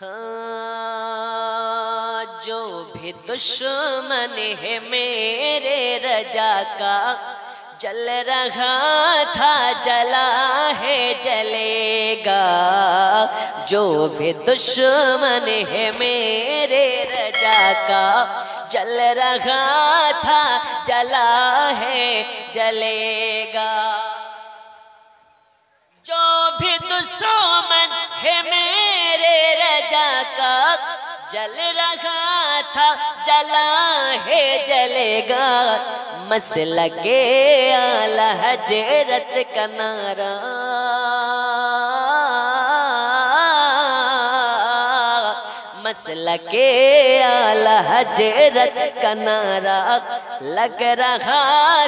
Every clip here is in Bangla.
हाँ, जो भी दुश्मन है मेरे रजा का, जल रहा था जला है जलेगा। जो भी दुश्मन है मेरे रजा का, जल रहा था जला है जलेगा। जो भी दुश्मन है मेरे रजा का, जल रहा था जला है जलेगा। मसलके आला हजरत का नारा, मसलके आला हजरत का नारा लग रहा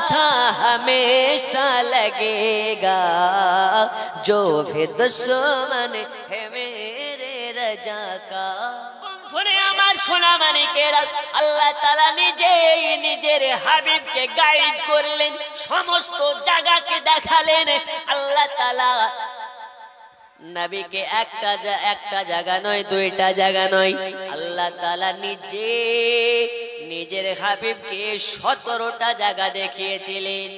था हमेशा लगेगा। जो भी दुश्मन है मेरे रजा का। বন্ধুরে আমার সোনা মানিকেরা, আল্লাহ তাআলা নিজেই নিজের হাবিবকে গাইড করলেন, সমস্ত জায়গাকে দেখালেন। আল্লাহ তাআলা নবীকে একটা জায়গা নয়, দুইটা জায়গা নয়, আল্লাহ তাআলা নিজের হাবিবকে 17টা জায়গা দেখিয়েছিলেন।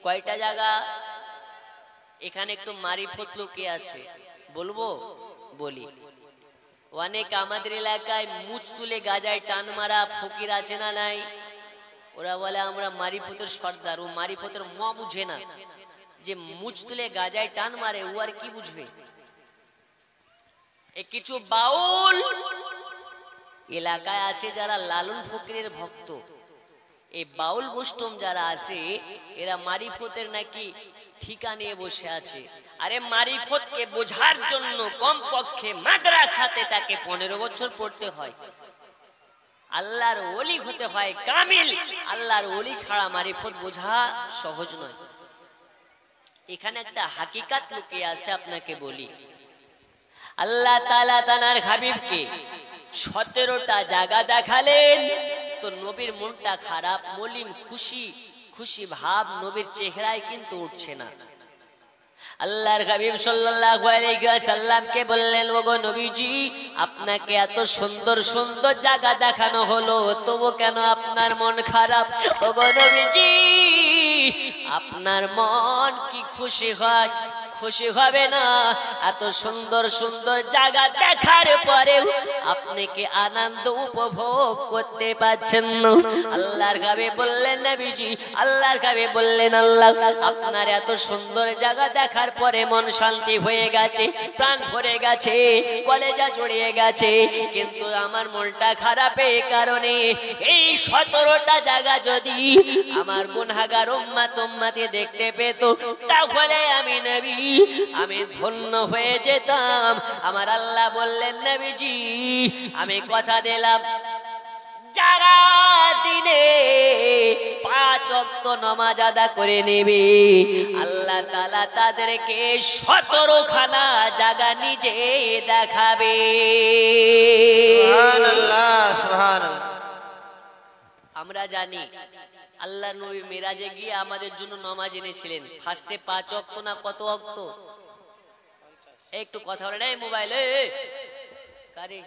কয়টা জায়গা? এখানে একটু মারিফত লুকিয়ে আছে, বলবো? বলি। অনেক আমাদের এলাকায় মুচ তুলে গাজায় টান মারা ফকির আছে না নাই? ওরা বলে আমরা মারিফতের সর্দার। ও মারিফতের ম বুঝে না, যে মুচ তুলে গাজায় টান মারে ও আর কি বুঝবে? কিছু বাউল এলাকায় আছে যারা লালন ফকিরের ভক্ত। এই বাউল বৈষ্ণব যারা আছে এরা মারিফতের নাকি ঠিকা নিয়ে বসে আছে। আরে মারিফতকে বোঝার জন্য কমপক্ষে মাদ্রাসাতে তাকে 15 বছর পড়তে হয়, আল্লাহর ওলি হতে হয় কামিল। আল্লাহর ওলি ছাড়া মারিফত বোঝা সহজ নয়। এখানে একটা হাকিকাত লুকিয়ে আছে, আপনাকে বলি। আল্লাহ তাআলা তার হাবিবকে 17টা জায়গা দেখালেন, তো নবীর মনটা খারাপ, মলিন, খুশি খুশি ভাব নবীর চেহারায় কিন্তু উঠছে না। আল্লাহর হাবিব সাল্লাল্লাহু আলাইহি ওয়াসাল্লামকে বললেন, ওগো নবীজি, আপনাকে এত সুন্দর সুন্দর জায়গা দেখানো হলো, তবু কেন আপনার মন খারাপ? ওগো নবীজি, আপনার মন কি খুশি হয়? খুশি হবে না? এত সুন্দর সুন্দর জায়গা দেখার পরেও আপনি কি আনন্দ উপভোগ করতে পারছেন না? আল্লাহর হাবিব বললেন, নবীজি, আল্লাহর হাবিব বললেন, আল্লাহ আপনার এত সুন্দর জায়গা দেখার পরে মন শান্তি হয়ে গেছে, প্রাণ ভরে গেছে, কলেজা জড়িয়ে গেছে, কিন্তু আমার মনটা খারাপ। এই কারণে এই 17টা জায়গা যদি আমার গুনাহগার উম্মতি দেখতে পেত, তাহলে আমি নবী আমি ধন্য হয়ে যেতাম। আমার আল্লাহ বললেন, নবীজি, আমি কথা দিলাম, যারা দিনে 5 ওয়াক্ত নামাজ আদা করে নেবে, আল্লাহ তাআলা তাদেরকে 17খানা জায়গা নিজে দেখাবে। সুবহানাল্লাহ, সুবহানাল্লাহ। আমরা জানি আল্লাহ নবী মিরাজে গিয়ে আমাদের জন্য নামাজ এনেছিলেন। ফার্স্টে 5 ওয়াক্ত না কত ওয়াক্ত? একটু কথা বলেন। এই মোবাইলে কারে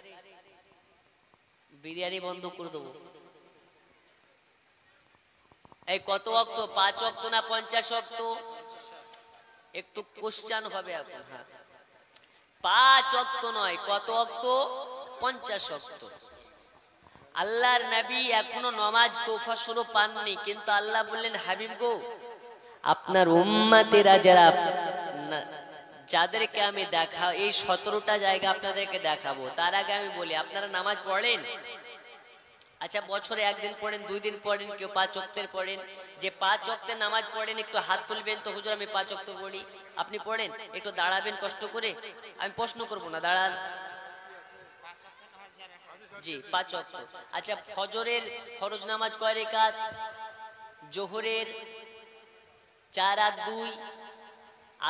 বিরিয়ানি বন্ধ করে দেবো। এই কত ওয়াক্ত? 5 ওয়াক্ত না 50 ওয়াক্ত? একটু কোশ্চেন হবে এখন। হ্যাঁ, 5 ওয়াক্ত নয়, কত ওয়াক্ত? 50 ওয়াক্ত। আল্লাহর নবী এখনো নামাজ তোফা শুরু পাননি, কিন্তু আল্লাহ বললেন, হাবিব গো, আপনার উম্মতেরা যাদেরকে আমি দেখা এই 17টা জায়গা আপনাদেরকে দেখাবো, তার আগে আমি বলি, আপনারা নামাজ পড়েন? আচ্ছা, বছরে একদিন পড়েন, 2 দিন পড়েন, কেউ 5 ওয়াক্তের পড়েন। যে 5 ওয়াক্তের নামাজ পড়েন একটু হাত তুলবেন তো, হুজুর আমি 5 ওয়াক্ত পড়ি। আপনি পড়েন? একটু দাঁড়াবেন কষ্ট করে, আমি প্রশ্ন করবো না, দাঁড়ান। জি, 5 ওয়াক্ত। আচ্ছা, ফজরের ফরজ নামাজ কয় রাকাত? জোহরের 4 আর 2,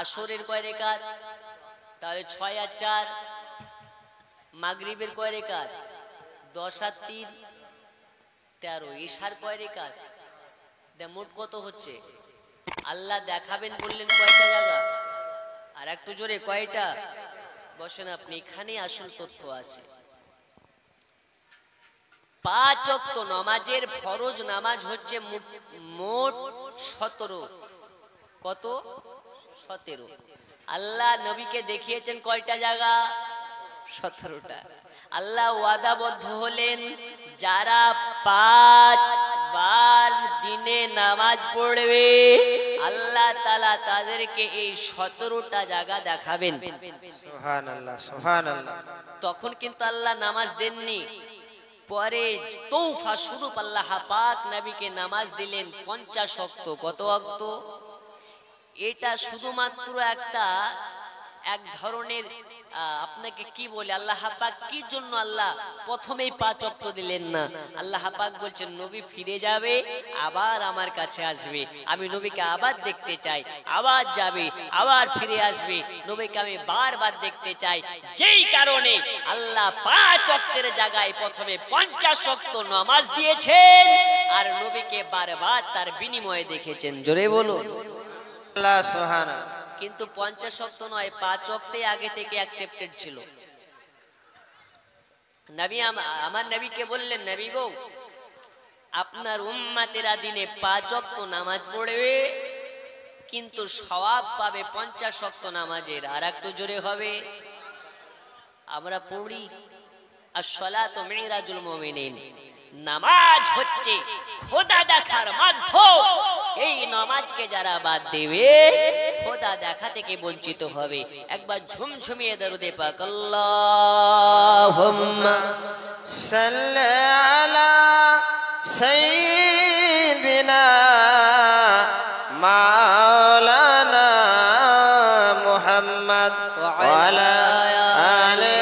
আসরের কয় রাকাত? তাহলে 6 আর 4। মাগরিবের কয় রাকাত? 10 আর 3 13। ইশার কয় রাকাত? মোট কত হচ্ছে? আল্লাহ দেখাবেন বললেন কয়টা জায়গা? আর একটু জোরে, কয়টা? বসেন আপনি, এখানে আসল তথ্য আছে। 5 ওয়াক্ত নামাজের ফরজ নামাজ হচ্ছে মোট 17। কত? 17। আল্লাহ নবীকে দেখিয়েছেন কয়টা জায়গা? 17টা। আল্লাহ ওয়াদাবদ্ধ হলেন যারা 5 বার দিনে নামাজ পড়বে আল্লাহ তাআলা তাদেরকে এই 17টা জায়গা দেখাবেন। সুবহানাল্লাহ সুবহানাল্লাহ। তখন কিন্তু আল্লাহ নামাজ দেননি, পরে তৌফা স্বরূপ আল্লাহ পাক নবীকে নামাজ দিলেন 50 ওয়াক্ত। কত ওয়াক্ত? এটা শুধুমাত্র এক ধরনের আপনাকে কি বলে, আল্লাহ পাক কি জন্য আল্লাহ প্রথমেই 5 ওয়াক্ত দিলেন না? আল্লাহ পাক বলছেন নবী ফিরে যাবে, আবার আমার কাছে আসবে, আমি নবীকে আবার দেখতে চাই, আবার যাবে, আবার ফিরে আসবে, নবীকে আমি বারবার দেখতে চাই। যেই কারণে আল্লাহ 5 ওয়াক্তের জায়গায় প্রথমে 50 ওয়াক্ত নামাজ দিয়েছেন আর নবীকে বারবার তার বিনিময়ে দেখেছেন। জোরে বলুন আল্লাহ সুবহানাল্লাহ। কিন্তু 50 ওয়াক্ত নয়, 5 ওয়াক্তে আগে থেকে অ্যাকসেপ্টেড ছিল। নবী আমার নবীকে বললেন, নবী গো আপনার উম্মতেরা দিনে 5 ওয়াক্ত নামাজ পড়বে কিন্তু সওয়াব পাবে 50 ওয়াক্ত নামাজের। আর একটু জোরে হবে। আমরা পড়ি আস-সালাতু মিরাজুল মুমিনিন, নামাজ হচ্ছে খোদা দেখার মাধ্যম। এই নামাজকে যারা বাদ দেবে খোদা দেখা থেকে বঞ্চিত হবে। একবার ঝুমঝুমিয়ে দরুদে পাক আল্লাহুম্মা সাল্লি আলা সাইয়্যিদিনা মাওলানা মুহাম্মদ ওয়া আলা আলি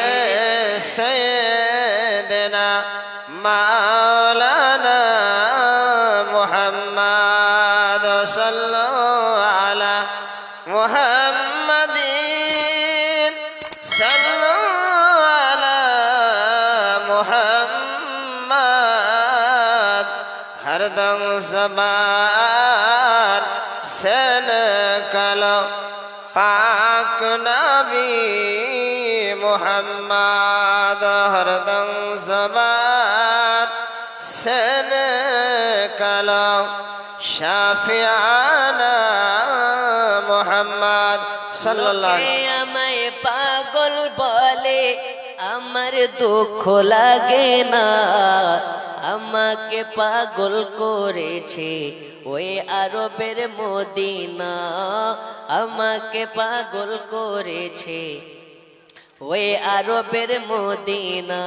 সাইয়্যিদিনা মাওলানা মুহাম্মদ সাল্লাল্লাহু আলা মুহাম্মাদিন সাল্লাল্লাহু আলা মুহাম্মদ হরদম জবান সেন কালো পাক নবী মুহাম্মদ হরদম জবান সেন কালো শাফিয়ানা মুহাম্মদ সাল্লাল্লাহু আলাইহি ওয়াসাল্লাম। আমায় পাগল বলে আমার দুঃখ লাগে না, আমাকে পাগল করেছে ওই আরবের মদিনা, আমাকে পাগল করেছে ওই আরবের মদিনা।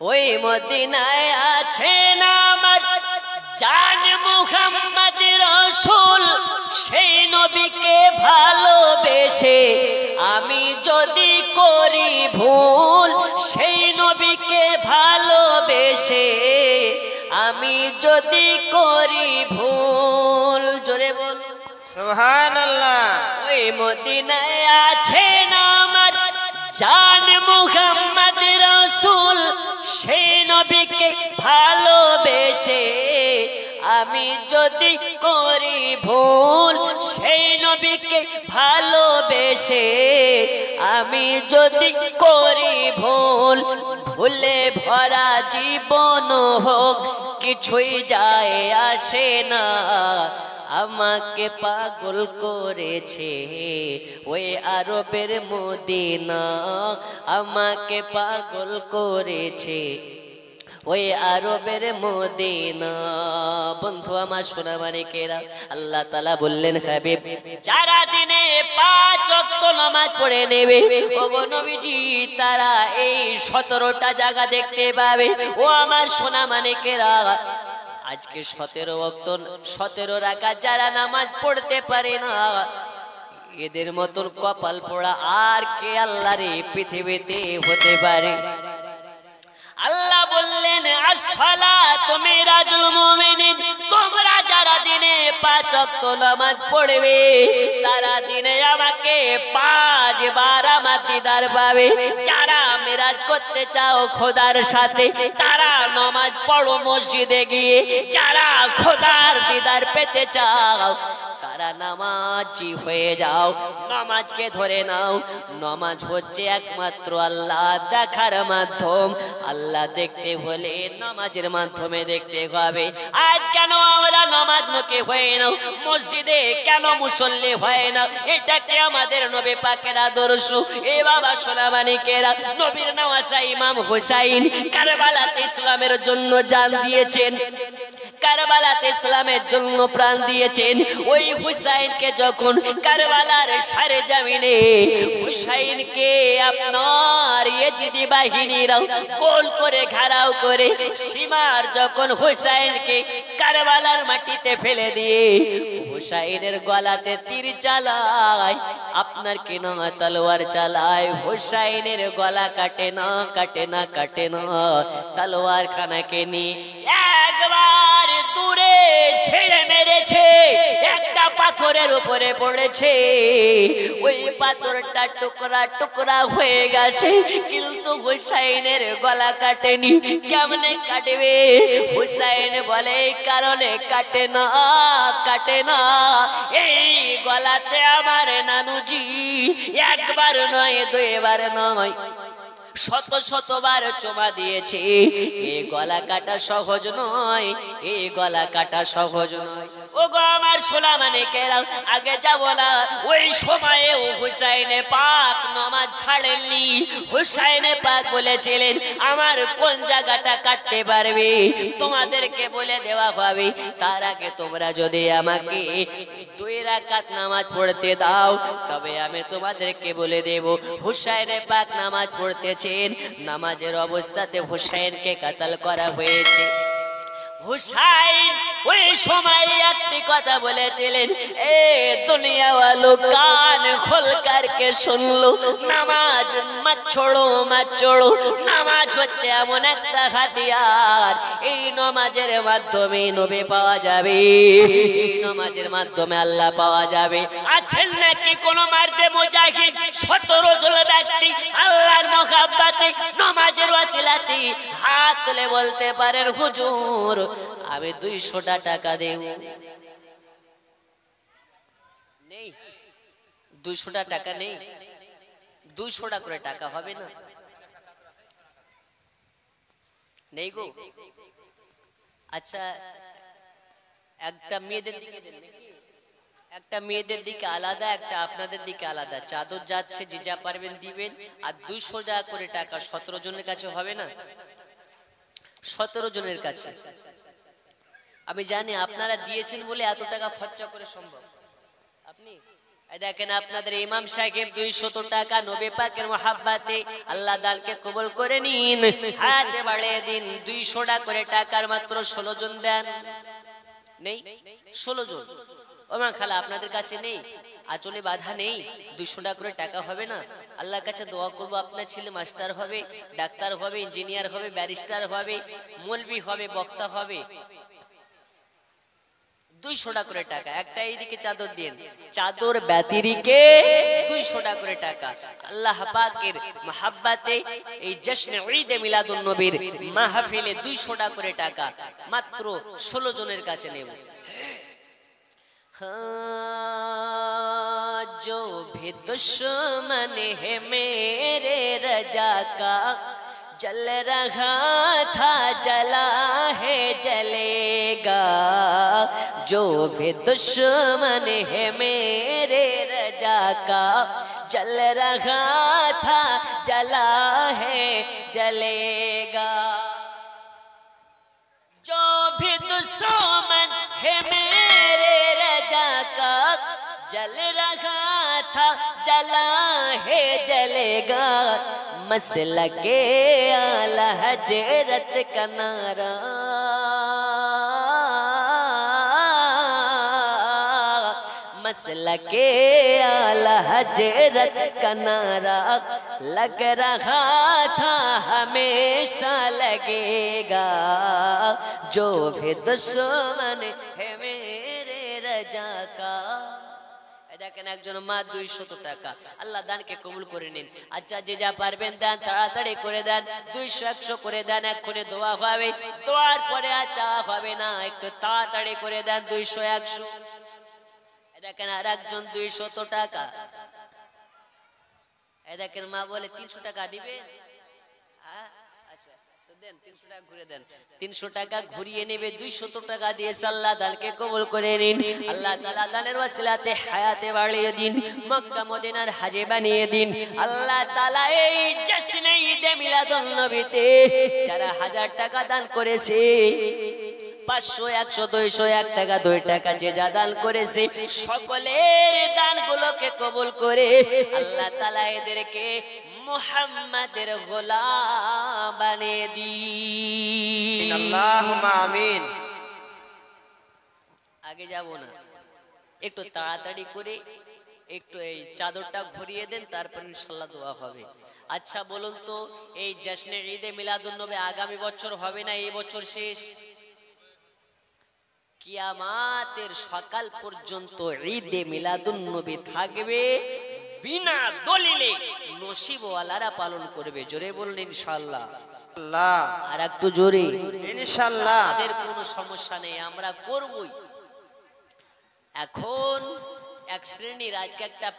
ওই মদিনায় আছেন আমার জান মুহাম্মদ রাসূল, সেই নবীকে ভালোবেসে আমি যদি করি ভুল, সেই নবীকে ভালোবেসে আমি যদি করি ভুল। জোরে বল সুবহানাল্লাহ। ওই মদিনায় আছেন আমার জান মুহাম্মদ রাসূল, সেই নবীকে ভালোবেসে আমি যদি করি ভুল, সেই নবীকে ভালোবেসে আমি যদি করি ভুল, ভুলে ভরা জীবন হোক কিছুই যায় আসে না, আমাকে পাগল করেছে ওই আরবের মদিনা, আমাকে পাগল করেছে ওই আরবের মদিনা। বন্ধু আমার সোনা মানিকেরা, আল্লাহ তাআলা বললেন হাবিব যারা দিনে 5 ওয়াক্ত নামাজ পড়ে নেবে ওগো নবীজি তারা এই 17টা জায়গা দেখতে পাবে। ও আমার সোনা মানিকেরা, আজকে 17 ওয়াক্ত 17 রাকাত যারা নামাজ পড়তে পারে না, এদের মতন কপাল পোড়া আর কে আল্লাহর এই পৃথিবীতে হতে পারে? আল্লাহ বললেন আস-সালাতু মিরাজুল মুমিনিন, তোমরা যারা দিনে 5 ওয়াক্ত নামাজ পড়বে তারা দিনে আমাকে 5 বার আমার দিদার পাবে। যারা মিরাজ করতে চাও খোদার সাথে তারা নামাজ পড়ো মসজিদে গিয়ে, যারা খোদার দিদার পেতে চাও তারা তারা নামাজি হয়ে যাও, নামাজকে ধরে নাও। নামাজ হচ্ছে একমাত্র আল্লাহ দেখার মাধ্যম। আল্লাহ দেখতে হলে নামাজের মাধ্যমে দেখতে হবে। আজ কেন আমরা নামাজ মুখে হয়ে নাও, মসজিদে কেন মুসল্লি হয় না? এটা কি আমাদের নবী পাকের আদর্শ? এ বাবা সোনামানিকেরা, নবীর নওয়াসা ইমাম হুসাইন কারবালাতে ইসলামের জন্য জান দিয়েছেন, কারবালাতে ইসলামের জন্য প্রাণ দিয়েছেন। ওই হুসাইনকে যখন কারবালার সারে জামিনে হুসাইনকে আপনার ইয়েজিদি বাহিনীরাও গোল করে ঘেরাও করে সীমার যখন হুসাইনকে কারবালার মাটিতে ফেলে দিয়ে হুসাইনের গলাতে তীর চালায়, আপনার কি না তলোয়ার চালায়, হুসাইনের গলা কাটে না, কাটে না, কাটে না। তলোয়ার খানাকে নিয়ে একবার দূরে ছেড়ে মেরেছে, একটা পাথরের উপরে পড়েছে, ওই পাথরটা টুকরা টুকরা হয়ে গেছে, কিন্তু হুসাইনের গলা কাটেনি। কেমনে কাটবে? হুসাইন বলে এই কারণে কাটে না, কাটে না, এই গলাতে আমার নানুজি একবার নয়, দুইবার নয়, শত শতবার চোমা দিয়েছে। এই গলা কাটা সহজ নয়, এই গলা কাটা সহজ নয়। ও গো আমার সোনামানিকেরা, আগে যাব না, ওই সময়ে হুসাইনে পাক নামাজ ছাড়েননি। হুসাইনে পাক বলেছিলেন আমার কোন জায়গাটা কাটতে পারবে তোমাদেরকে বলে দেওয়া হবে, তার আগে তোমরা যদি আমাকে 2 রাকাত নামাজ পড়তে দাও তবে আমি তোমাদেরকে বলে দেব। হুসাইনে পাক নামাজ পড়তেছেন, নামাজের অবস্থাতে হুসাইনকে কাতাল করা হয়েছে। হুসাইন ওই সময় একটি কথা বলেছিলেন, এ দুনিয়া ওয়ালো কান খোল করকে শুন লো, নামাজ মত ছোড়ো, মত ছোড়ো। নামাজ হচ্ছে এমন একটা হাতিয়ার, এই নামাজের মাধ্যমে নবী পাওয়া যাবে, এই নামাজের মাধ্যমে আল্লাহ পাওয়া যাবে। আছেন নাকি কোন মার্দে মুজাহিদ 17 জন ব্যক্তি আল্লাহর মহব্বতে নামাজের ওয়াসিলাতে হাত তুলে বলতে পারেন হুজুর আমি 200 টাকা দেব? নেই, 200 টাকা নেই, 200 করে টাকা হবে না, নেই গো। আচ্ছা একটা মেয়েদের দিকে দেন নাকি? একটা মেয়েদের দিকে আলাদা, একটা আপনাদের দিকে আলাদা। চাদর যাচ্ছে, যে যা পারবেন দিবেন। আর 200 করে টাকা 17 জনের কাছে হবে না? 17 জনের কাছে আমি জানি আপনারা দিয়েছেন বলে এত টাকা খরচা করে সম্ভব। আপনি দেখেন আপনাদের ইমাম সাহেব 200 টাকা নবী পাকের মহব্বতে আল্লাহ দানকে কবুল করে নিন, হাতে বাড়িয়ে দিন। 200 করে টাকার মাত্র 16 জন দেন। নেই 16 জন। ওমা খালা আপনাদের কাছে নেই, আচলে বাধা নেই, 200 করে টাকা হবে না? আল্লাহর কাছে দোয়া করবো আপনার ছেলে মাস্টার হবে, ডাক্তার হবে, ইঞ্জিনিয়ার হবে, ব্যারিস্টার হবে, মৌলবি হবে, বক্তা হবে। 200 করে টাকা। একটা এইদিকে চাদর দেন, চাদর ব্যতিরিকে 200 করে টাকা আল্লাহ পাকের মহব্বতে এই জশ্নে ঈদে মিলাদুন নবীর মাহফিলে 200 করে টাকা মাত্র 16 জনের কাছে নেব। जो भी दुश्मन है मेरे रजा का जल रहा था जला है जलेगा, जो भी दुश्मन है मेरे रजा का जल रहा था जला है जलेगा, जो भी दुश्मन है मेरे रजा का जल रहा था जला है जलेगा, मसलके आला हजरत का नारा, मसलके आला हजरत का नारा लग रहा था हमेशा लगेगा, जो भी दुश्मन है मेरे रजा का। দেখেন একজন মা 200 টাকা আল্লাহ দানকে কবুল করে নিন। আচ্ছা যে যা পারবেন দেন, তাড়াতাড়ি করে দেন, 200-100 করে দেন, এক্ষুনি দোয়া হবে, দোয়ার পরে আর চা হবে না, একটু তাড়াতাড়ি করে দেন 200-100। দেখেন আর একজন 200 টাকা, দেখেন মা বলে 300 টাকা দিবে। আচ্ছা তো দেন 300 টাকা ঘুরে দেন, 300 টাকা ঘুরিয়ে নেবে, 200 টাকা দিয়ে আল্লাহ দানকে কবুল করে নিন। আল্লাহ তাআলা দানের ওয়াসিলাতে হায়াতে বাড়িয়ে দিন, মক্কা মদিনার হাজে বানিয়ে দিন। আল্লাহ তাআলা এই জশ্নে ঈদে মিলাদুন নবীতে যারা 1000 টাকা দান করেছে, 500 100 200 1 টাকা 2 টাকা যে যা দান করেছে, সকলের দানগুলোকে কবুল করে আল্লাহ তাআলা এদেরকে মুহাম্মাদের গোলাম বানিয়ে দিন। আল্লাহুম্মা আমিন। আগে যাব না, একটু তাড়াতাড়ি করে একটু এই চাদরটা ঘুরিয়ে দেন, তারপর ইনশাআল্লাহ দোয়া হবে। আচ্ছা বলুন তো, এই জশ্নে ঈদে মিলাদুন নবী আগামী বছর হবে না এই বছর শেষ? কিয়ামতের সকাল পর্যন্ত ঈদে মিলাদুন নবী থাকবে, বিনা দলিলে নসিবওয়ালারা পালন করবে। জোরে বলুন ইনশাআল্লাহ। আল্লাহ, আর একটু জোরে ইনশাআল্লাহ। আমাদের কোনো সমস্যা নেই, আমরা করবই। এখন এক শ্রেণীর আজকে একটা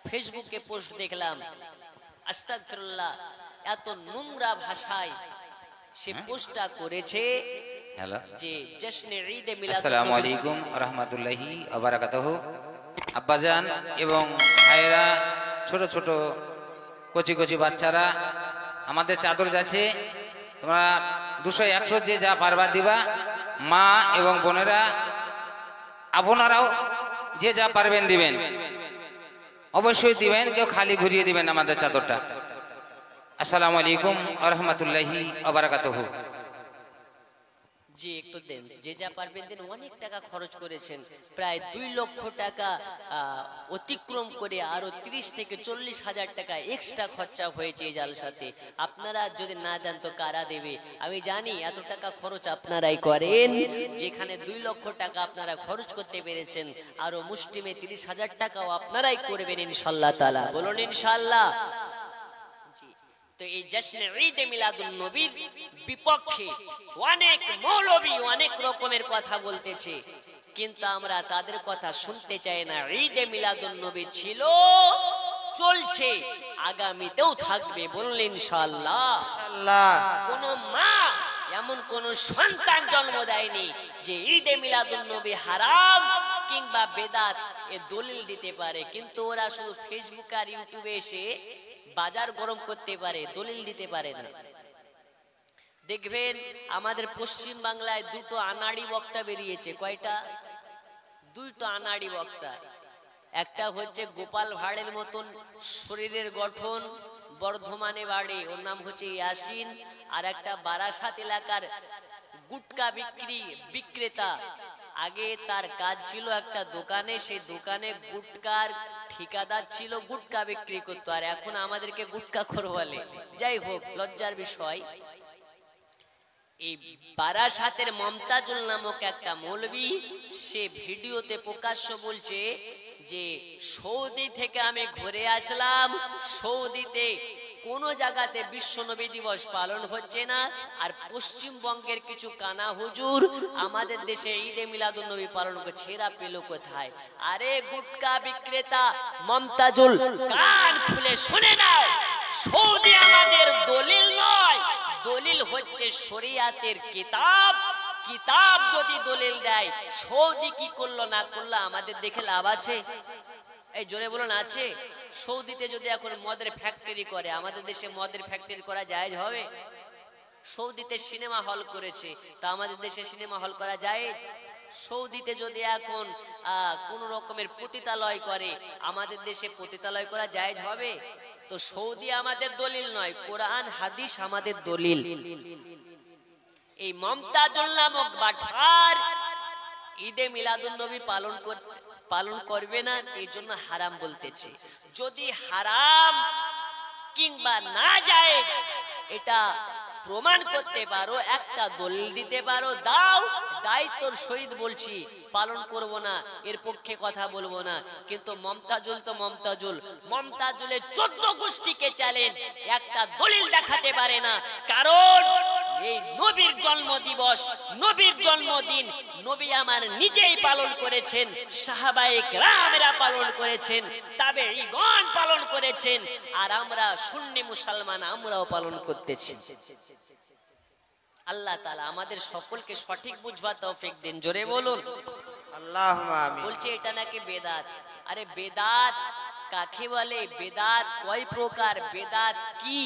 ফেসবুকে পোস্ট দেখলাম, আস্তাগফিরুল্লাহ, এত নোংরা ভাষায় সে পোস্টটা করেছে। হ্যালো, যে জশ্নে ঈদে মিলাদ, আসসালামু আলাইকুম ওয়া রাহমাতুল্লাহি ওয়া বারাকাতুহু। আব্বাজান এবং ভাইরা, ছোট ছোট কচি কচি বাচ্চারা, আমাদের চাদর যাচ্ছে, তোমরা 200 100 যে যা পারবা দিবা। মা এবং বোনেরা আপনারাও যে যা পারবেন দিবেন, অবশ্যই দিবেন, কেউ খালি ঘুরিয়ে দিবেন আমাদের চাদরটা। আসসালামু আলাইকুম ওয়া রাহমাতুল্লাহি ওয়া বারাকাতুহু। জি একটু দেন, যে যা পারবেন দেন। অনেক টাকা খরচ করেছেন, প্রায় 2 লক্ষ টাকা অতিক্রম করে আরো 30 থেকে 40 হাজার টাকা এক্সট্রা খরচা হয়েছে এই জালসাতে। আপনারা যদি না দেন তো কারা দেবে? আমি জানি এত টাকা খরচ আপনারাই করেন, যেখানে 2 লক্ষ টাকা আপনারা খরচ করতে পেরেছেন, আরো মুষ্টিমে 30 হাজার টাকাও আপনারাই করবেন ইনশাআল্লাহ তাআলা। বলুন ইনশাআল্লাহ। তো এই জশ্নে ঈদে মিলাদুন নবীর বিপক্ষে অনেক মৌলবী অনেক রকমের কথা বলতেছে, কিন্তু আমরা তাদের কথা শুনতে চাই না। ঈদে মিলাদুন নবী ছিল, চলছে, আগামীতেও থাকবে। বলুন ইনশাআল্লাহ। ইনশাআল্লাহ। কোন মা এমন কোন সন্তান জন্ম দেয়নি যে ঈদে মিলাদুন নবী হারাম কিংবা বেদাত এ দলিল দিতে পারে, কিন্তু ওরা শুধু ফেসবুক আর ইউটিউবে এসে বাজার গরম করতে পারে, দলিল দিতে পারে না। দেখবেন আমাদের পশ্চিম বাংলায় 2টো আনাড়ি বক্তা বেরিয়েছে। কয়টা? 2টো আনাড়ি বক্তা। একটা হচ্ছে গোপাল ভাঁড়ের মতন শরীরের গঠন, বর্ধমানে বাড়ি, ওর নাম হচ্ছে ইয়াসিন। আর একটা বারাসাত এলাকার গুটকা বিক্রেতা। আগে তার কাজ ছিল একটা দোকানে, সেই দোকানে গুটকার ঠিকাদার ছিল, গুটকা বিক্রি করতো, আর এখন আমাদেরকে গুটকাখোর বলে। যাই হোক, লজ্জার বিষয়। এই বারাসাতের মমতাজুল নামক একটা মৌলবী, সে ভিডিওতে প্রকাশ্য বলছে যে সৌদি থেকে আমি ঘুরে আসলাম, সৌদিতে কোন জায়গাতে বিশ্ব নবী দিবস পালন হচ্ছে না, আর পশ্চিমবঙ্গের কিছু কানা হুজুর আমাদের দেশে ঈদে মিলাদুন নবী পালন করছে। এরা পেল কোথায়? আরে গুটকা বিক্রেতা মমতাজুল, কান খুলে শুনে নাও, সৌদি আমাদের দলিল নয়, দলিল হচ্ছে শরিয়াতের কিতাব। কিতাব যদি দলিল দেয়, সৌদি কি করলো না করলো আমাদের দেখে লাভ আছে? এই জোরে বলুন, আছে? সৌদিতে যদি এখন মদের ফ্যাক্টরি করে, আমাদের দেশে মদের ফ্যাক্টরি করা জায়েজ হবে? সৌদিতে সিনেমা হল করেছে, তা আমাদের দেশে সিনেমা হল করা যায়? সৌদিতে যদি এখন কোন রকমের পতিতালয় করে, আমাদের দেশে পতিতালয় করা জায়েজ হবে? তো সৌদি আমাদের দলিল নয়, কোরআন হাদিস আমাদের দলিল। এই মমতাজুল নামক বাটফার ঈদে মিলাদুন নবী পালন করবে না, এই জন্য হারাম বলতেছে। যদি হারাম কিংবা না জায়েজ এটা প্রমাণ করতে পারো, একটা দলিল দিতে পারো, দাও, দায়িত্বর সহিত বলছি, পালন করব না, এর পক্ষে কথা বলবো না। কিন্তু মমতাজুল তো মমতাজুলের 14 গোষ্ঠীকে চ্যালেঞ্জ, একটা দলিল দেখাতে পারে না। কারণ এই নবীর জন্ম দিবস, নবীর জন্মদিন নবী আমার নিজেই পালন করেছেন, সাহাবায়ে কেরামেরা পালন করেছেন, তাবেঈগণ পালন করেছেন, আর আমরা সুন্নি মুসলমান আমরাও পালন করতেছি। আল্লাহ তাআলা আমাদের সকলকে সঠিক বুঝবার তৌফিক দিন, জোরে বলুন আল্লাহুম্মা আমিন। বলছে এটা নাকি বেদাত। আরে বেদাত কাকে বলে, বেদাত কয় প্রকার, বেদাত কি,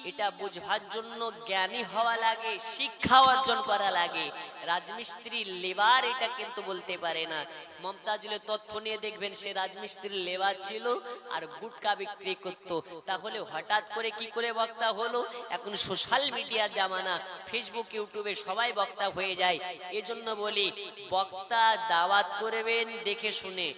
এটা বুঝবার জন্য জ্ঞানী হওয়া লাগে, শিক্ষা অর্জন করা লাগে। রাজমিস্ত্রি লেবার এটা কিন্তু বলতে পারে না। মমতাজুলের তথ্য নিয়ে দেখবেন সে রাজমিস্ত্রির লেবার ছিল আর গুটকা বিক্রি করত, তাহলে হঠাৎ করে কি করে বক্তা হলো? এখন সোশ্যাল মিডিয়ার জামানা, ফেসবুক ইউটিউবে সবাই বক্তা হয়ে যায়। এজন্য বলি বক্তা দাওয়াত করবেন দেখে শুনে,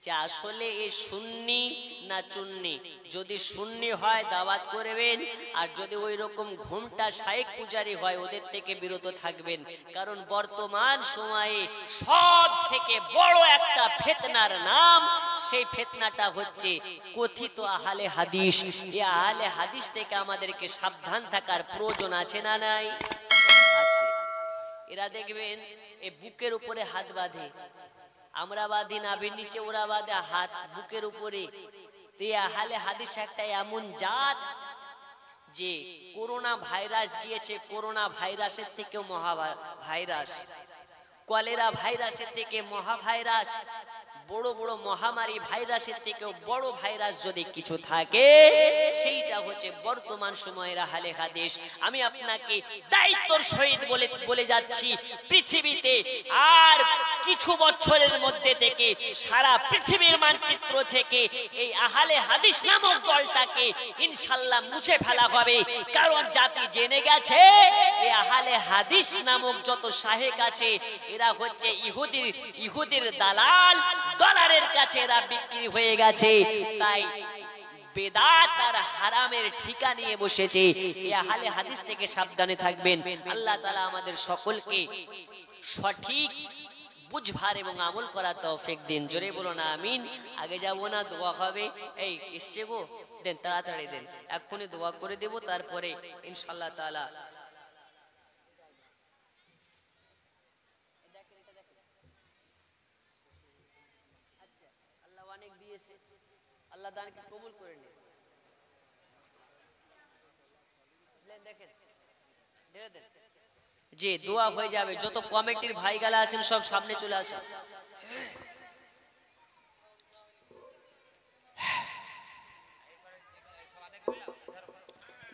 যে আসলে এই সুন্নি না চুন্নি। যদি সুন্নি হয় দাওয়াত করবেন, আর যদি ওই রকম ঘুমটা শায়েখ পূজারি হয় ওদের থেকে বিরত থাকবেন। কারণ বর্তমান সময়ে সব থেকে বড় একটা ফিতনার নাম, সেই ফিতনাটা হচ্ছে কথিত আহলে হাদিস। এই আহলে হাদিস থেকে আমাদেরকে সাবধান থাকার প্রয়োজন আছে না নাই? আছে। এরা দেখবেন এই বুকের উপরে হাত বাঁধে, আমরা বাঁধি নাভির নিচে, ওরা বাঁধে হাত বুকের উপরে। আহলে হাদিস একটা এমন জাত যে করোনা ভাইরাস গিয়েছে, করোনা ভাইরাসের থেকেও মহা ভাইরাস, কলেরা ভাইরাসের থেকে মহা ভাইরাস, বড় বড় মহামারী ভাইরাসের থেকেও বড় ভাইরাস যদি কিছু থাকে সেইটা হচ্ছে বর্তমান সময়ের আহলে হাদিস। আমি আপনাকে দায়িত্বর সহিত বলে যাচ্ছি, পৃথিবীতে আর কিছু বছরের মধ্যে থেকে সারা পৃথিবীর মানচিত্র থেকে এই আহলে হাদিস নামক দলটাকে ইনশাআল্লাহ মুছে ফেলা হবে। কারণ জাতি জেনে গেছে এই আহলে হাদিস নামক যত শাহেক আছে এরা হচ্ছে ইহুদির দালাল, ডলারের কাছে এরা বিক্রি হয়ে গেছে। তাই বেদাত আর হারামের ঠিকা নিয়ে বসেছে। এই আহলে হাদিস থেকে সাবধানে থাকবেন। আল্লাহ তাআলা আমাদের সকলকে সঠিক বুঝবার এবং আমল করার তৌফিক দিন, জোরে বলুন আমিন। আগে যাবো না, দোয়া হবে। এই এসছে গো, দেন তাড়াতাড়ি দেন, এক্ষুনি দোয়া করে দেব, তারপরে ইনশাআল্লাহ তাআলা অনেক দিয়েছে, আল্লাহ দানকে কবুল করে নিন। দেখেন যে দোয়া হয়ে যাবে। যত কমিটির ভাইগালা আছেন সব সামনে চলে আসেন।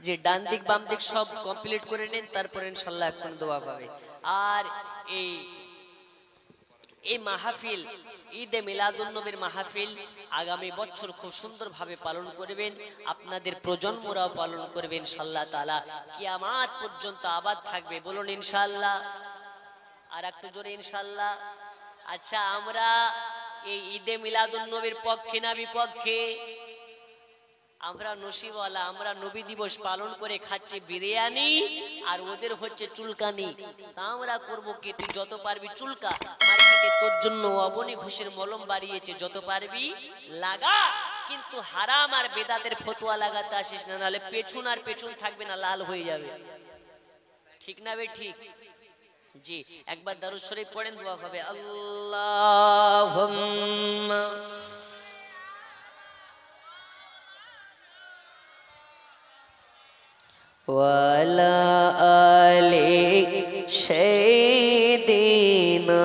যে ডান দিক বাম দিক সব কমপ্লিট করে নিন, তারপরে ইনশাআল্লাহ এখন দোয়া হবে। আর এই মাহফিল ঈদে মিলাদুন নবীর মাহফিল আগামী বছর খুব সুন্দরভাবে পালন করবেন, আপনাদের প্রজন্মরাও পালন করবেন ইনশাআল্লাহ তাআলা, কিয়ামত পর্যন্ত আবাদ থাকবে। বলুন ইনশাআল্লাহ, আর একটু জোরে ইনশাআল্লাহ। আচ্ছা, আমরা এই ঈদে মিলাদুন নবীর পক্ষে না বিপক্ষে? আমরা নসিবওয়ালা, আমরা নবী দিবস পালন করে খাচ্ছি বিরিয়ানি, আর ওদের হচ্ছে চুলকানি। তা আমরা করবো কি? তুই যত পারবি চুলকা, মার্কেটে তোর জন্য অবনী ঘোষের মলম বাড়িয়েছে, যত পারবি লাগা, কিন্তু হারাম আর বেদাতের ফতোয়া লাগাতে আসিস না, নাহলে পেছন আর পেছন থাকবে না, লাল হয়ে যাবে। ঠিক না বে? ঠিক। জি, একবার দারুদ শরীফ পড়েন, দোয়া হবে। আল্লাহুম্মা ওয়ালা আলি সাইয়্যিদিনা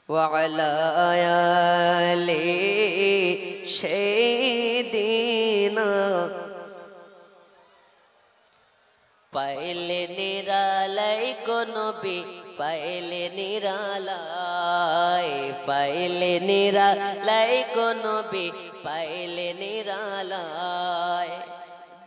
ওয়ালা আলি সাইয়্যিদিনা। পাইলে নিরালাই গো নবী, পাইলে নিরালাই, পাইলে নিরালাই গো নবী, পাইলে নিরালাই।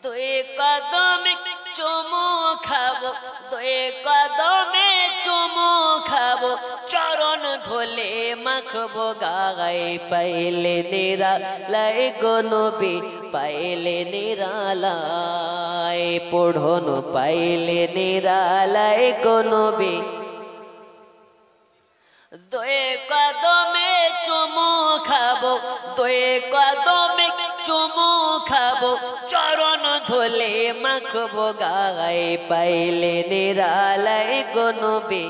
দুই কদমে চুমু খাবো, দুই কদমে চুমু খাবো, চরণ ধুলে মাখবো গায়ে। পাইলে নিরালাই গো নবী, পাইলে নিরালাই। পড়ুন পাইলে নিরালাই গো নবী, দুই কদমে চুমু খাবো, দুই কদমে চুমু খাবো চরণ ধুলে মাখবো গায়ে পাইলে নিরালায় গো নবী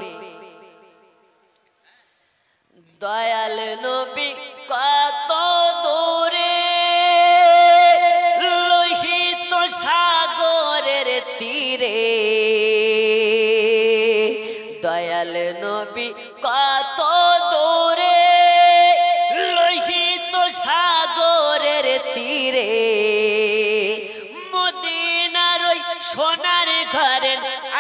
দয়াল নবী কত দূরে লোহিত সাগরের তীরে দয়াল নবী কত দূরে লোহিত সাগরের তীরে মদিনার ওই সোনার ঘরে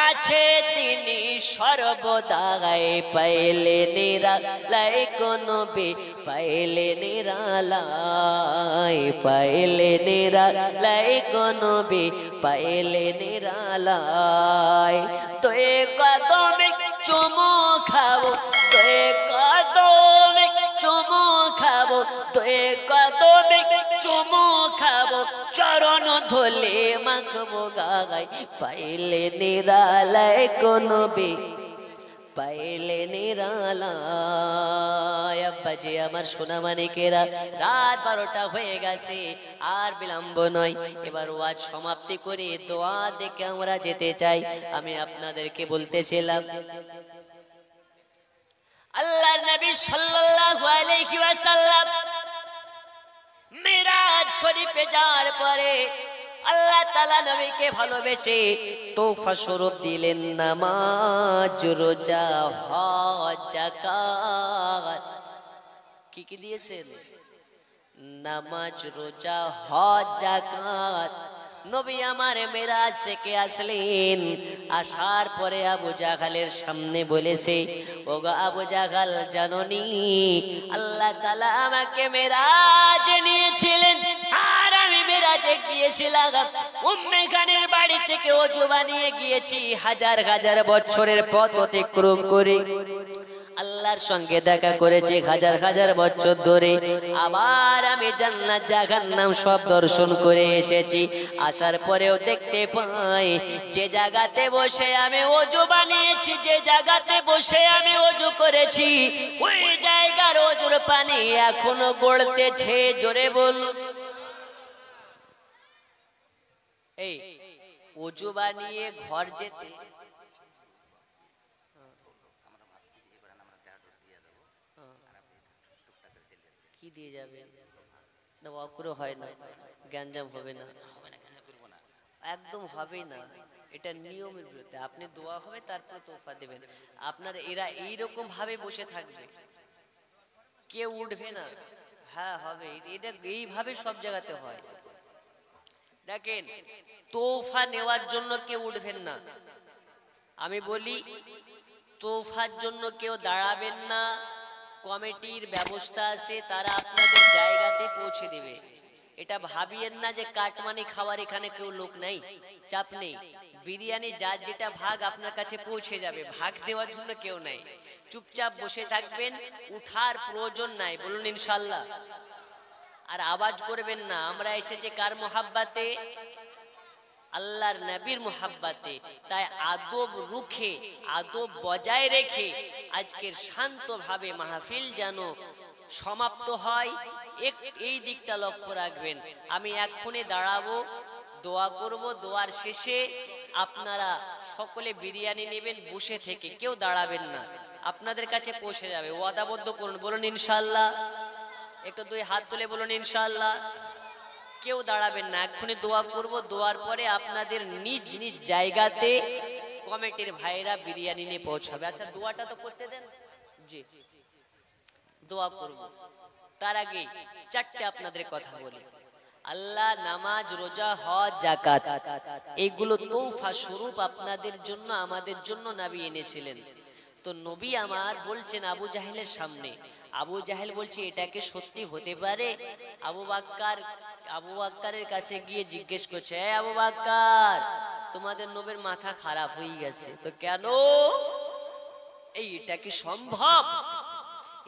আছে তিনি সর্বদাই পাইলে নিরালাই গো নবী পাইলে নিরালাই পাইলে নিরালাই গো নবী পাইলে নিরালাই তোয়ে কদমে চুমু খাবো তোয়ে কদমে চুমু খাবো তোয়ে কদমে চুমু খাবো চরণ ধুলে মাখবো গায় পাইলে নিরালাই গো নবী পাইলে নিরালাই আব্বাজি আমার সোনা মানিকেরা রাত 12টা হয়ে গেছে আর বিলম্ব নয় এবার ওয়াজ সমাপ্তি করে দোয়া দেখে আমরা যেতে চাই আমি আপনাদেরকে বলতেছিলাম আল্লাহ নবী সাল্লাল্লাহু আলাইহি ওয়াসাল্লাম মিরাজ শরীফে যাওয়ার পরে আল্লাহ তাআলা নবীকে ভালোবেসে তোফা স্বরূপ দিলেন নামাজ রোজা হজ যাকাত কি কি দিয়েছেন নামাজ রোজা হজ যাকাত নবী আমার মেরাজ থেকে আসলেন আসার পরে আবু জাহালের সামনে বলেছে ওগো আবু জাহাল জানোনি আল্লাহ তাআলা আমাকে মেরাজ নিয়েছিলেন আর আমি মেরাজে গিয়েছিলাম উম্মে খানের বাড়ি থেকে ওযু বানিয়ে গিয়েছি হাজার হাজার বছরের পথ অতিক্রম করে আল্লাহর সঙ্গে দেখা করেছি হাজার হাজার বছর ধরে আবার আমি জান্নাত জাহান্নাম সব দর্শন করে এসেছি আসার পরেও দেখতে পাই যে জায়গাতে বসে আমি ওযু বানিয়েছি যে জায়গাতে বসে আমি ওযু করেছি ওই জায়গার ওযুর পানি এখনো গড়তেছে জোরে বল এই ওযু বানিয়ে ঘর যেতে কি দিয়ে যাবে না অক্র হয় না গ্যাঞ্জাম হবে না একদম হবে না এটা নিয়মের বিরুদ্ধে আপনি দোয়া হবে তারপর তোফা দেবেন আপনার এরা এইরকম ভাবে বসে থাকবে কেউ উঠবে না হ্যাঁ হবে এটা এইভাবে সব জায়গাতে হয় দেখেন তোফা নেওয়ার জন্য কেউ উঠবেন না আমি বলি তোফার জন্য কেউ দাঁড়াবেন না কমিটির ব্যবস্থা আছে তারা আপনাদের জায়গাতে পৌঁছে দেবে এটা ভাবিয়েন না যে কাটমানি খাওয়ার এখানে কেউ লোক নাই চাপ নেই বিরিয়ানি যার যেটা ভাগ আপনার কাছে পৌঁছে যাবে ভাগ দেওয়ার জন্য কেউ নাই চুপচাপ বসে থাকবেন উঠার প্রয়োজন নাই বলুন ইনশাআল্লাহ আর আওয়াজ করবেন না আমরা এসেছি কার মোহাব্বতে আল্লাহর নবীর মোহাব্বতে তাই আদব রুখে আদব বজায় রেখে আজকের শান্তভাবে মাহফিল যেন সমাপ্ত হয় এই দিকটা লক্ষ্য রাখবেন আমি এক্ষুনি দাঁড়াবো দোয়া করব দোয়ার শেষে আপনারা সকলে বিরিয়ানি নেবেন বসে থেকে কেউ দাঁড়াবেন না আপনাদের কাছে পৌঁছে যাবে ওয়াদাবদ্ধ করুন বলুন ইনশাআল্লাহ একটু দুই হাত তুলে বলুন ইনশাআল্লাহ কেউ দাঁড়াবেন না এক্ষুনি দোয়া করব দোয়ার পরে আপনাদের নিজ নিজ জায়গাতে কমিটির ভাইরা বিরিয়ানি নিয়ে পৌঁছাবে আচ্ছা দোয়াটা তো করতে দেন জি দোয়া করব তার আগে চারটে আপনাদের কথা বলি আল্লাহ নামাজ রোজা হজ যাকাত এগুলো তোফা স্বরূপ আপনাদের জন্য আমাদের জন্য নবী এনেছিলেন তো নবী আমার বলছেন আবু জাহেলের সামনে আবু জাহেল বলছে এটা কি সত্যি হতে পারে আবু বাক্কারের কাছে গিয়ে জিজ্ঞেস করছে হে আবু বাক্কার তোমাদের নবীর মাথা খারাপ হয়ে গেছে তো কেন এটা কি সম্ভব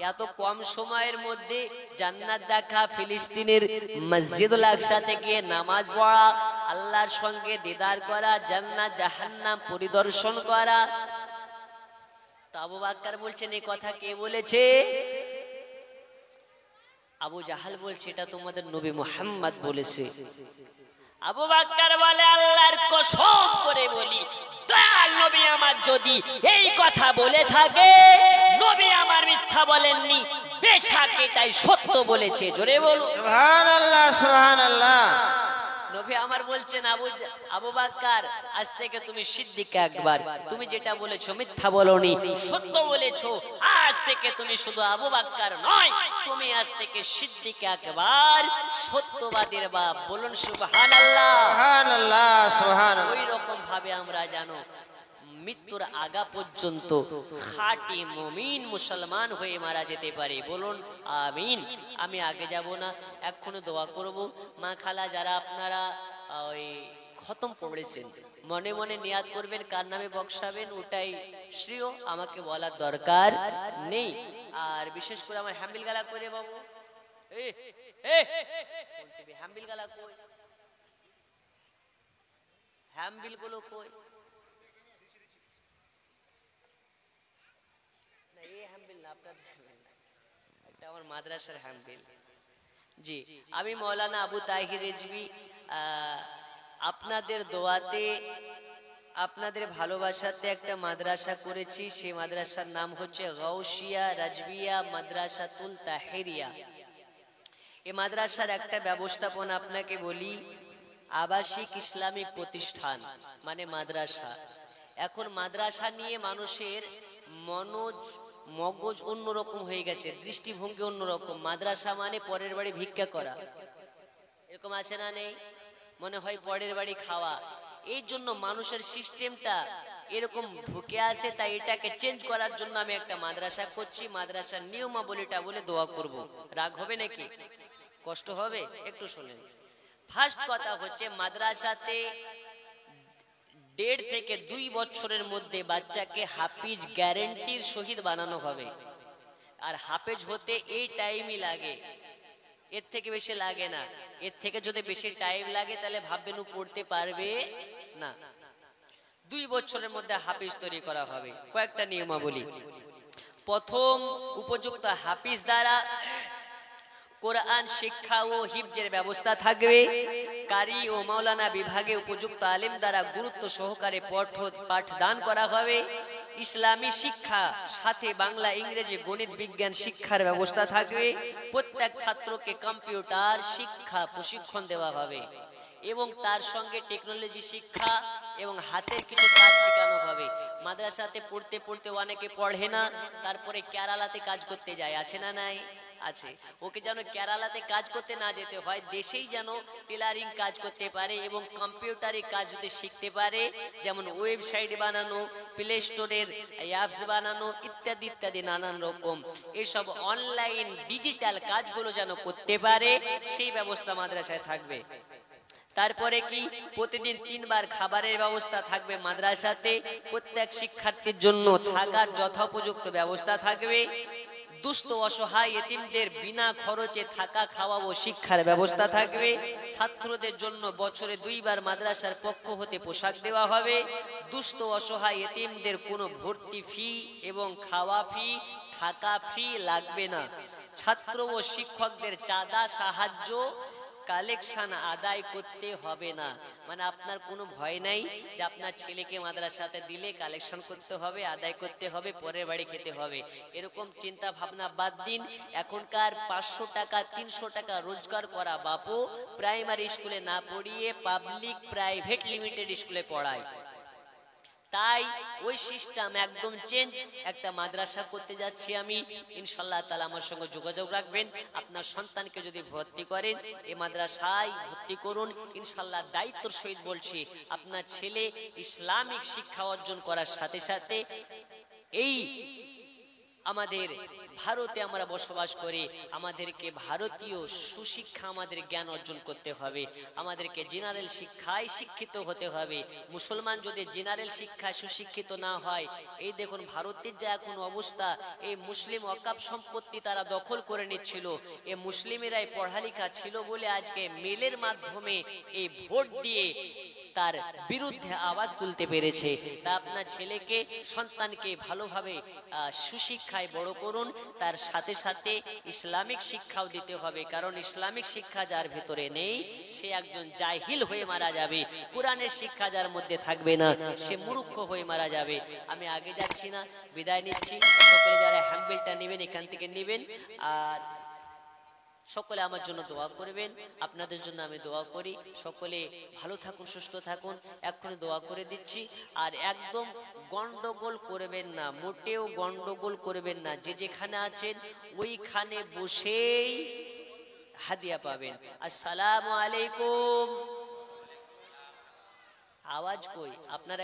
এত কম সময়ের মধ্যে জান্নাত দেখা ফিলিস্তিনের মসজিদুল আকসাতে গিয়ে নামাজ পড়া আল্লাহর সঙ্গে দিদার করা জান্নাত জাহান্নাম পরিদর্শন করা তো আবু বাক্কার বলছেন এই কথা কে বলেছে আবু জাহাল বলছে এটা তোমাদের নবী মুহাম্মদ বলেছে। আবু বকর বলে আল্লাহর কসম করে বলি, দয়াল নবী আমার যদি এই কথা বলে থাকে, নবী আমার মিথ্যা বলেননি, বেশক এটাই সত্য বলেছে। জোরে বলো সুবহানাল্লাহ, সুবহানাল্লাহ। নবী আমার বলছেন আবু বকর আজ থেকে তুমি সিদ্দিক আকবর, তুমি যেটা বলেছো মিথ্যা বলনি, সত্য বলেছো। আজ থেকে তুমি শুধু আবু বকর নয়, তুমি আজ থেকে সিদ্দিক আকবর, সত্যবাদীর বাপ। বলুন সুবহানাল্লাহ, সুবহানাল্লাহ, সুবহানাল্লাহ। ওই রকম ভাবে আমরা জানো মৃত্যুর আগা পর্যন্ত খাঁটি মুমিন মুসলমান হয়ে মারা যেতে পারে। বলুন আমিন। আমি আগে যাব না, এখনো দোয়া করব। মা খালা যারা আপনারা ওই খতম পড়েছেন, মনে মনে নিয়াত করবেন কার নামে বক্সাবেন, ওটাই শ্রেয়, আমাকে বলার দরকার নেই। আর বিশেষ করে আমার হ্যাম্বিল গালা করে বাবু, হ্যাম্বিল গালা কই, হ্যাম্বিল গুলো কই, আমার মাদ্রাসার হ্যাম্বিল। জি, আমি মৌলানা আবু তাহির রিজভী, আপনাদের দোয়াতে আপনাদের ভালোবাসাতে একটা মাদ্রাসা করেছি। সেই মাদ্রাসার নাম হচ্ছে গাউসিয়া রাজবিয়া মাদ্রাসাতুল তাহিরিয়া। এই মাদ্রাসার একটা ব্যবস্থাপনা আপনাকে বলি, আবাসিক ইসলামিক প্রতিষ্ঠান মানে মাদ্রাসা। এখন মাদ্রাসা নিয়ে মানুষের মগজ অন্যরকম হয়ে গেছে, দৃষ্টিভঙ্গি অন্যরকম। মাদ্রাসা মানে পরের বাড়ি ভিক্ষা করা, এরকম আছে না নেই? মনে হয় পরের বাড়ি খাওয়া। এই জন্য মানুষের সিস্টেমটা এরকম ঢুকে আসে, তাই এটাকে চেঞ্জ করার জন্য আমি একটা মাদ্রাসা করছি। মাদ্রাসার নিয়মাবলীটা বলে দোয়া করব। রাগ হবে নাকি? কষ্ট হবে? একটু শোনেন। ফার্স্ট কথা হচ্ছে, মাদ্রাসাতে 1.5 থেকে 2 বছরের মধ্যে বাচ্চাকে হাফিজ গ্যারেন্টির সহিত বানানো হবে। আর হাফেজ হতে এই টাইমই লাগে, এর থেকে বেশি লাগে না। এর থেকে যদি বেশি টাইম লাগে তাহলে ভাববেন ও পড়তে পারবে না। 2 বছরের মধ্যে হাফিজ তৈরি করা হবে। কয়েকটা নিয়মাবলী। প্রথম, উপযুক্ত হাফিজ দ্বারা কোরআন শিক্ষা ও হিফজের ব্যবস্থা থাকবে। কারি ও মাওলানা বিভাগে উপযুক্ত আলেম দ্বারা গুরুত্ব সহকারে পাঠদান করা হবে। ইসলামী শিক্ষা সাথে বাংলা, ইংরেজি, গণিত, বিজ্ঞান শিক্ষার ব্যবস্থা থাকবে। প্রত্যেক ছাত্রকে কম্পিউটার শিক্ষা প্রশিক্ষণ দেওয়া হবে এবং তার সঙ্গে টেকনোলজি শিক্ষা এবং হাতের কিছু কাজ শেখানো হবে। মাদ্রাসাতে পড়তে পড়তে অনেকে পড়ে না, তারপরে কেরালাতে কাজ করতে যায়, আছে না নাই? আছে। ওকে যেন কেরালাতে কাজ করতে না যেতে হয়, দেশেই যেন টেলারিং কাজ করতে পারে এবং কম্পিউটারে কাজ যদি শিখতে পারে, যেমন ওয়েবসাইট বানানো, প্লে স্টোরের অ্যাপস বানানো ইত্যাদি ইত্যাদি নানান রকম এইসব অনলাইন ডিজিটাল কাজগুলো যেন করতে পারে, সেই ব্যবস্থা মাদ্রাসায় থাকবে। তারপরে কি, প্রতিদিন 3 বার খাবারের ব্যবস্থা থাকবে মাদ্রাসাতে। প্রত্যেক শিক্ষার্থীর জন্য থাকার যথোপযুক্ত ব্যবস্থা থাকবে। দুস্থ অসহায় এতিমদের বিনা খরচে থাকা, খাওয়া ও শিক্ষার ব্যবস্থা থাকবে। ছাত্রদের জন্য বছরে 2 বার মাদ্রাসার পক্ষ হতে পোশাক দেওয়া হবে। দুস্থ অসহায় এতিমদের কোনো ভর্তি ফি এবং খাওয়া ফি, থাকা ফি লাগবে না। ছাত্র ও শিক্ষকদের চাঁদা সাহায্য কালেকশন আদায় করতে হবে না। মানে আপনার কোনো ভয় নাই যে আপনার ছেলেকে মাদ্রাসাতে দিলে কালেকশন করতে হবে, আদায় করতে হবে, পরের বাড়ি খেতে হবে, এরকম চিন্তা ভাবনা বাদ দিন। এখনকার 500 টাকা 300 টাকা রোজগার করা বাপু প্রাইমারি স্কুলে না পড়িয়ে পাবলিক প্রাইভেট লিমিটেড স্কুলে পড়ায়। তাই ওই সিস্টেম একদম চেঞ্জ। একটা মাদ্রাসা করতে যাচ্ছি আমি, ইনশাআল্লাহ তাআলা আমার সঙ্গে যোগাযোগ রাখবেন। আপনার সন্তানকে যদি ভর্তি করেন এই মাদ্রাসায় ভর্তি করুন, ইনশাআল্লাহ দায়িত্বর সহিত বলছি, আপনার ছেলে ইসলামিক শিক্ষা অর্জন করার সাথে সাথে এই আমাদের ভারতে আমরা বসবাস করি, আমাদেরকে ভারতীয় সুশিক্ষা আমাদের জ্ঞান অর্জন করতে হবে। আমাদেরকে জেনারেল শিক্ষায় শিক্ষিত হতে হবে। মুসলমান যদি জেনারেল শিক্ষায় সুশিক্ষিত না হয়, এই দেখুন ভারতের যা এখন অবস্থা, এই মুসলিম ওয়াকফ সম্পত্তি তারা দখল করে নিচ্ছিল। এই মুসলিমেরাই পড়ালেখা ছিল বলে আজকে মেলের মাধ্যমে এই ভোট দিয়ে তার বিরুদ্ধে আওয়াজ তুলতে পেরেছে। তা আপনার ছেলেকে সন্তানকে ভালোভাবে সুশিক্ষায় বড় করুন, তার সাথে সাথে ইসলামিক শিক্ষাও দিতে হবে, কারণ ইসলামিক শিক্ষা যার ভেতরে নেই সে একজন জাহিল হয়ে মারা যাবে। কোরআনের শিক্ষা যার মধ্যে থাকবে না সে মূর্খ হয়ে মারা যাবে। আমি আগে যাচ্ছি না, বিদায় নিচ্ছি। সকলে যারা হ্যাম্বেলটা নেবেন এখান থেকে নেবেন, আর সকলে আমার জন্য দোয়া করবেন, আপনাদের জন্য আমি দোয়া করি। সকলে ভালো থাকুন, সুস্থ থাকুন, এক্ষুনি দোয়া করে দিচ্ছি। আর একদম গন্ডগোল করবেন না, মোটেও গন্ডগোল করবেন না। যে যেখানে আছেন ওইখানে বসেই হাদিয়া পাবেন। আসসালামু আলাইকুম। আওয়াজ কই আপনারা?